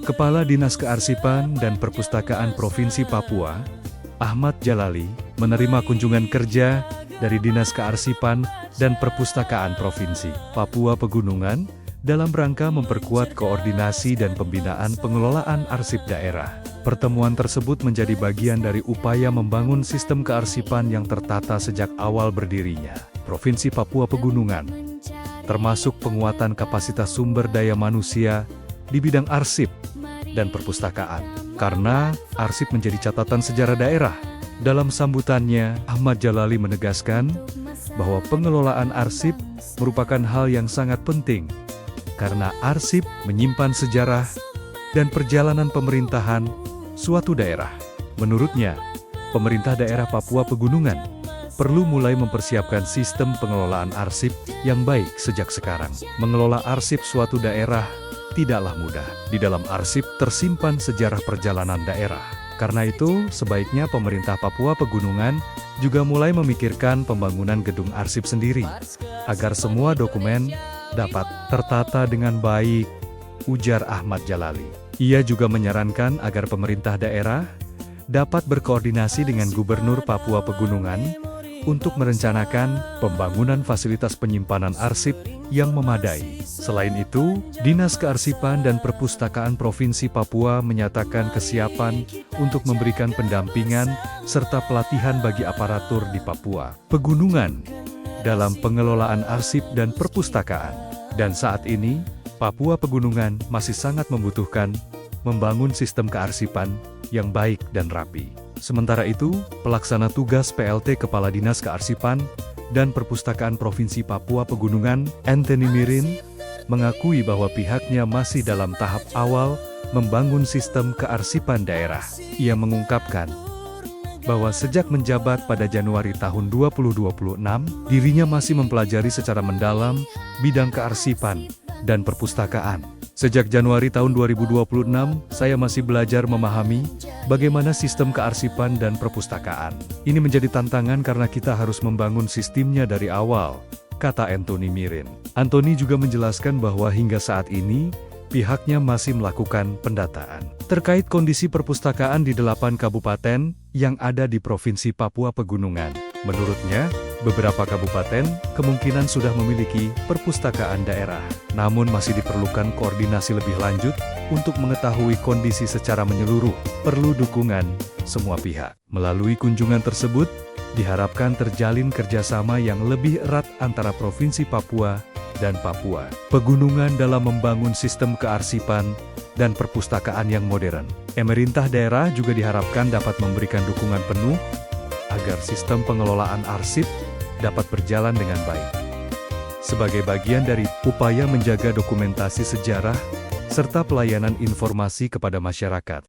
Kepala Dinas Kearsipan dan Perpustakaan Provinsi Papua, Ahmad Jalali, menerima kunjungan kerja dari Dinas Kearsipan dan Perpustakaan Provinsi Papua Pegunungan dalam rangka memperkuat koordinasi dan pembinaan pengelolaan arsip daerah. Pertemuan tersebut menjadi bagian dari upaya membangun sistem kearsipan yang tertata sejak awal berdirinya Provinsi Papua Pegunungan, termasuk penguatan kapasitas sumber daya manusia di bidang arsip dan perpustakaan, karena arsip menjadi catatan sejarah daerah. Dalam sambutannya, Ahmad Jalali menegaskan bahwa pengelolaan arsip merupakan hal yang sangat penting, karena arsip menyimpan sejarah dan perjalanan pemerintahan suatu daerah. Menurutnya, pemerintah daerah Papua Pegunungan perlu mulai mempersiapkan sistem pengelolaan arsip yang baik sejak sekarang. Mengelola arsip suatu daerah tidaklah mudah. Di dalam arsip tersimpan sejarah perjalanan daerah. Karena itu, sebaiknya pemerintah Papua Pegunungan juga mulai memikirkan pembangunan gedung arsip sendiri, agar semua dokumen dapat tertata dengan baik, ujar Ahmad Jalali. Ia juga menyarankan agar pemerintah daerah dapat berkoordinasi dengan Gubernur Papua Pegunungan untuk merencanakan pembangunan fasilitas penyimpanan arsip yang memadai. Selain itu, Dinas Kearsipan dan Perpustakaan Provinsi Papua menyatakan kesiapan untuk memberikan pendampingan serta pelatihan bagi aparatur di Papua Pegunungan dalam pengelolaan arsip dan perpustakaan. Dan saat ini, Papua Pegunungan masih sangat membutuhkan membangun sistem kearsipan yang baik dan rapi. Sementara itu, pelaksana tugas PLT Kepala Dinas Kearsipan dan Perpustakaan Provinsi Papua Pegunungan, Anthony Mirin, mengakui bahwa pihaknya masih dalam tahap awal membangun sistem kearsipan daerah. Ia mengungkapkan bahwa sejak menjabat pada Januari tahun 2026, dirinya masih mempelajari secara mendalam bidang kearsipan dan perpustakaan. Sejak Januari tahun 2026, saya masih belajar memahami bagaimana sistem kearsipan dan perpustakaan. Ini menjadi tantangan karena kita harus membangun sistemnya dari awal, kata Anthony Mirin. Anthony juga menjelaskan bahwa hingga saat ini, pihaknya masih melakukan pendataan terkait kondisi perpustakaan di 8 kabupaten yang ada di Provinsi Papua Pegunungan. Menurutnya, beberapa kabupaten kemungkinan sudah memiliki perpustakaan daerah. Namun masih diperlukan koordinasi lebih lanjut untuk mengetahui kondisi secara menyeluruh. Perlu dukungan semua pihak. Melalui kunjungan tersebut, diharapkan terjalin kerjasama yang lebih erat antara Provinsi Papua dan Papua Pegunungan dalam membangun sistem kearsipan dan perpustakaan yang modern. Pemerintah daerah juga diharapkan dapat memberikan dukungan penuh agar sistem pengelolaan arsip dapat berjalan dengan baik. Sebagai bagian dari upaya menjaga dokumentasi sejarah serta pelayanan informasi kepada masyarakat.